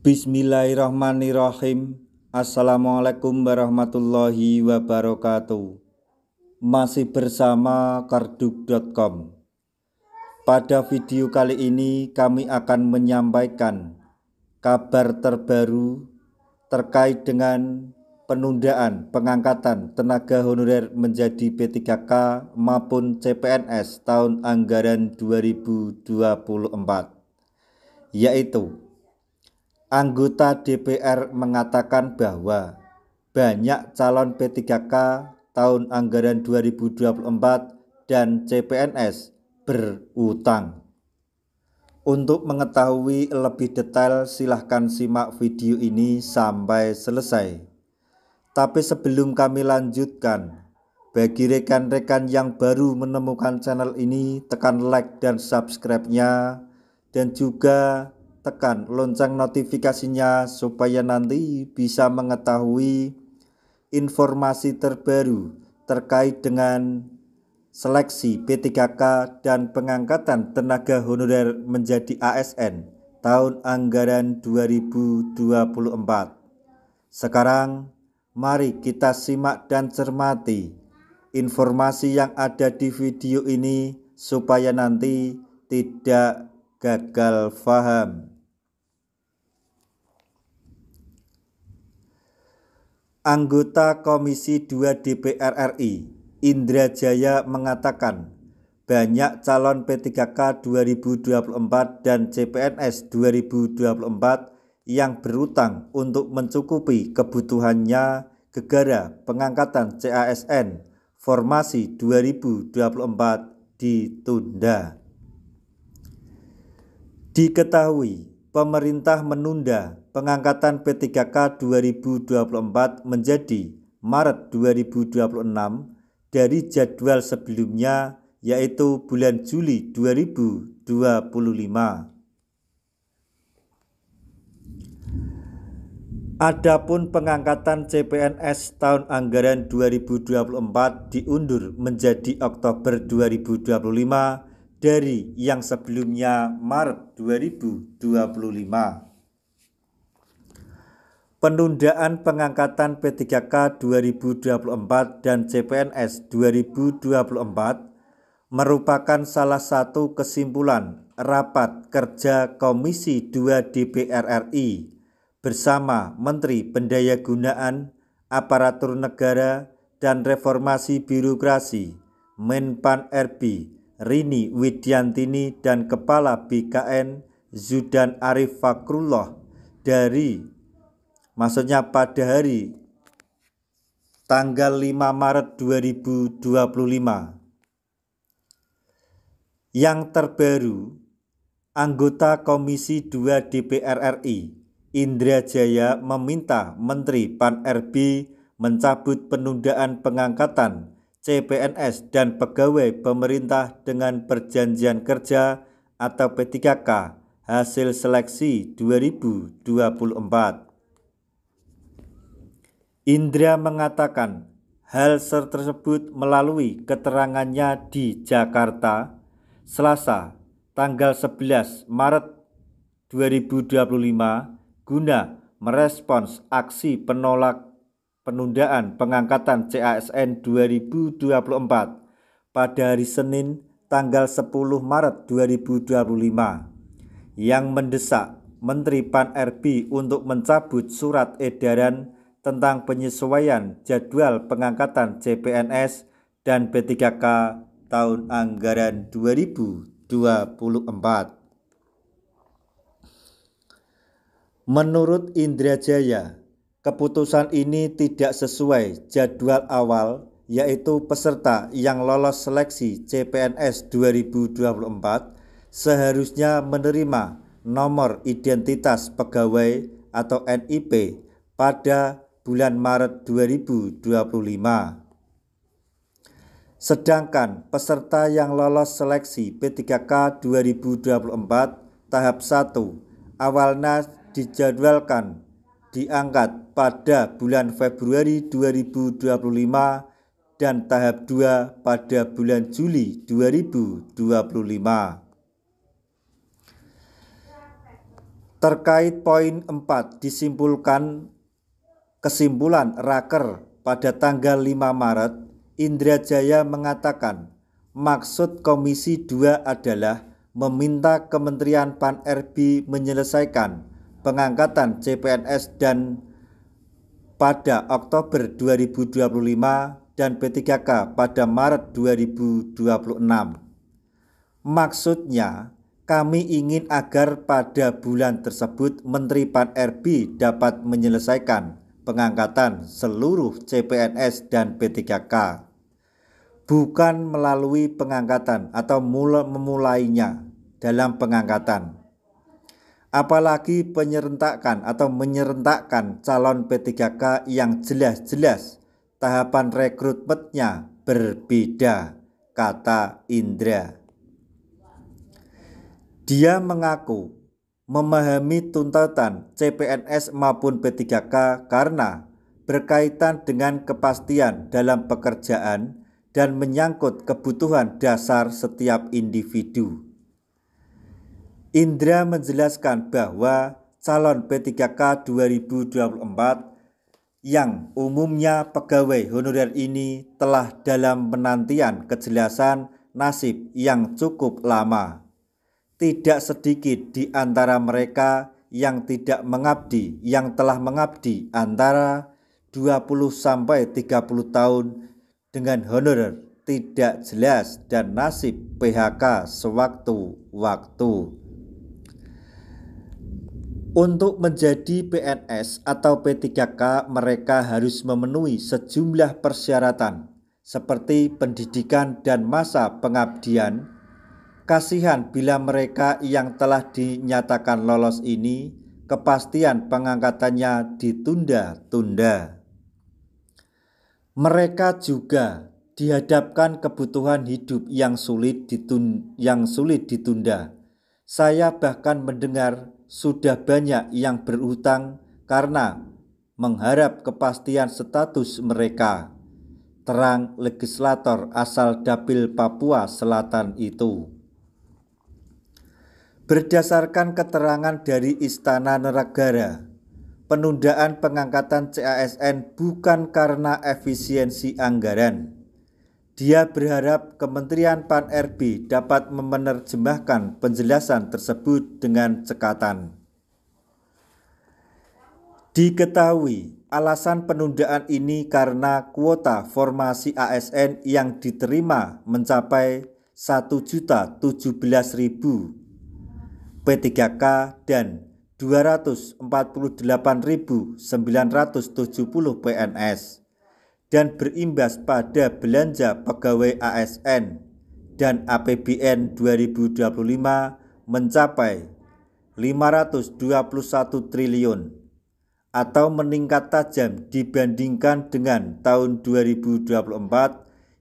Bismillahirrahmanirrahim. Assalamualaikum warahmatullahi wabarakatuh. Masih bersama karduk.com. Pada video kali ini kami akan menyampaikan kabar terbaru terkait dengan penundaan pengangkatan tenaga honorer menjadi P3K maupun CPNS tahun anggaran 2024, yaitu anggota DPR mengatakan bahwa banyak calon P3K tahun anggaran 2024 dan CPNS berutang. Untuk mengetahui lebih detail silahkan simak video ini sampai selesai. Tapi sebelum kami lanjutkan, bagi rekan-rekan yang baru menemukan channel ini, tekan like dan subscribe-nya, dan juga tekan lonceng notifikasinya supaya nanti bisa mengetahui informasi terbaru terkait dengan seleksi P3K dan pengangkatan tenaga honorer menjadi ASN tahun anggaran 2024. Sekarang mari kita simak dan cermati informasi yang ada di video ini supaya nanti tidak gagal paham. Anggota Komisi 2 DPR RI, Indra Jaya mengatakan banyak calon P3K 2024 dan CPNS 2024 yang berutang untuk mencukupi kebutuhannya gegara pengangkatan CASN formasi 2024 ditunda. Diketahui pemerintah menunda pengangkatan P3K 2024 menjadi Maret 2026 dari jadwal sebelumnya, yaitu bulan Juli 2025. Adapun pengangkatan CPNS tahun anggaran 2024 diundur menjadi Oktober 2025 dari yang sebelumnya Maret 2025. Penundaan pengangkatan P3K 2024 dan CPNS 2024 merupakan salah satu kesimpulan rapat kerja Komisi 2 DPR RI bersama Menteri Pendayagunaan Aparatur Negara dan Reformasi Birokrasi Menpan RB Rini Widiantini dan Kepala BKN Zudan Arif Fakrullah pada hari tanggal 5 Maret 2025. Yang terbaru, anggota Komisi 2 DPR RI, Indra Jaya meminta Menteri Pan RB mencabut penundaan pengangkatan CPNS dan pegawai pemerintah dengan perjanjian kerja atau P3K hasil seleksi 2024. Indra mengatakan hal tersebut melalui keterangannya di Jakarta, Selasa, tanggal 11 Maret 2025 guna merespons aksi penolak penundaan pengangkatan CASN 2024 pada hari Senin tanggal 10 Maret 2025 yang mendesak Menteri Pan RB untuk mencabut surat edaran tentang penyesuaian jadwal pengangkatan CPNS dan P3K tahun anggaran 2024. Menurut Indra Jaya, keputusan ini tidak sesuai jadwal awal, yaitu peserta yang lolos seleksi CPNS 2024 seharusnya menerima nomor identitas pegawai atau NIP pada bulan Maret 2025. Sedangkan peserta yang lolos seleksi P3K 2024 tahap 1 awalnya dijadwalkan diangkat pada bulan Februari 2025 dan tahap 2 pada bulan Juli 2025. Terkait poin 4 kesimpulan Raker pada tanggal 5 Maret, Indra Jaya mengatakan maksud Komisi 2 adalah meminta Kementerian Pan-RB menyelesaikan pengangkatan CPNS dan pada Oktober 2025 dan P3K pada Maret 2026. Maksudnya, kami ingin agar pada bulan tersebut Menteri Pan-RB dapat menyelesaikan pengangkatan seluruh CPNS dan P3K, bukan melalui pengangkatan atau memulainya dalam pengangkatan. Apalagi penyerentakkan atau menyerentakkan calon P3K yang jelas-jelas tahapan rekrutmennya berbeda, kata Indra. Dia mengaku memahami tuntutan CPNS maupun P3K karena berkaitan dengan kepastian dalam pekerjaan dan menyangkut kebutuhan dasar setiap individu. Indra menjelaskan bahwa calon P3K 2024 yang umumnya pegawai honorer ini telah dalam penantian kejelasan nasib yang cukup lama. Tidak sedikit di antara mereka yang tidak mengabdi, yang telah mengabdi antara 20 sampai 30 tahun dengan honorer tidak jelas dan nasib PHK sewaktu-waktu. Untuk menjadi PNS atau P3K, mereka harus memenuhi sejumlah persyaratan seperti pendidikan dan masa pengabdian. Kasihan bila mereka yang telah dinyatakan lolos ini kepastian pengangkatannya ditunda-tunda. Mereka juga dihadapkan kebutuhan hidup yang sulit ditunda. Saya bahkan mendengar sudah banyak yang berhutang karena mengharap kepastian status mereka, terang legislator asal Dapil Papua Selatan itu. Berdasarkan keterangan dari Istana Negara, penundaan pengangkatan CASN bukan karena efisiensi anggaran. Dia berharap Kementerian Pan-RB dapat menerjemahkan penjelasan tersebut dengan cekatan. Diketahui alasan penundaan ini karena kuota formasi ASN yang diterima mencapai 1.017.000 P3K dan 248.970 PNS dan berimbas pada belanja pegawai ASN dan APBN 2025 mencapai 521 triliun atau meningkat tajam dibandingkan dengan tahun 2024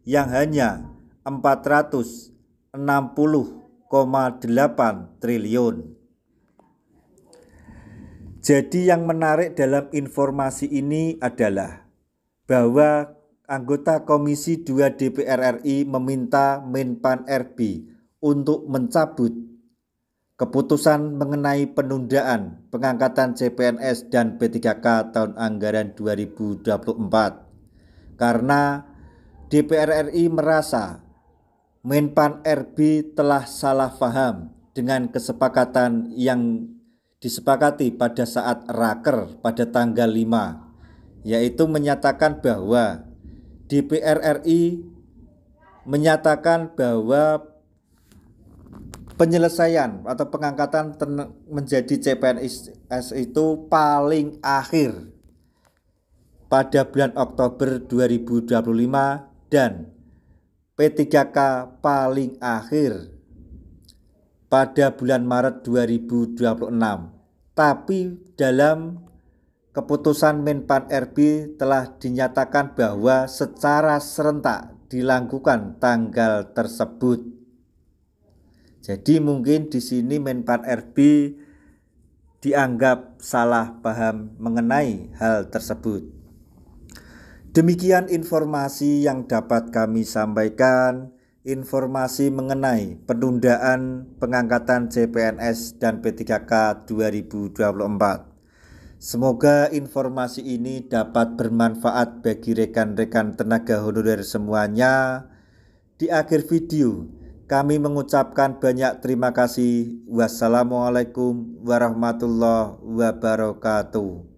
yang hanya 460,8 triliun. Jadi yang menarik dalam informasi ini adalah bahwa anggota Komisi 2 DPR RI meminta Menpan RB untuk mencabut keputusan mengenai penundaan pengangkatan CPNS dan P3K tahun anggaran 2024 karena DPR RI merasa Menpan RB telah salah paham dengan kesepakatan yang disepakati pada saat Raker pada tanggal 5, yaitu menyatakan bahwa DPR RI menyatakan bahwa penyelesaian atau pengangkatan menjadi CPNS itu paling akhir pada bulan Oktober 2025 dan P3K paling akhir pada bulan Maret 2026. Tapi dalam keputusan Menpan RB telah dinyatakan bahwa secara serentak dilakukan tanggal tersebut. Jadi mungkin di sini Menpan RB dianggap salah paham mengenai hal tersebut. Demikian informasi yang dapat kami sampaikan. informasi mengenai penundaan pengangkatan CPNS dan P3K 2024. Semoga informasi ini dapat bermanfaat bagi rekan-rekan tenaga honorer semuanya. Di akhir video, kami mengucapkan banyak terima kasih. Wassalamualaikum warahmatullahi wabarakatuh.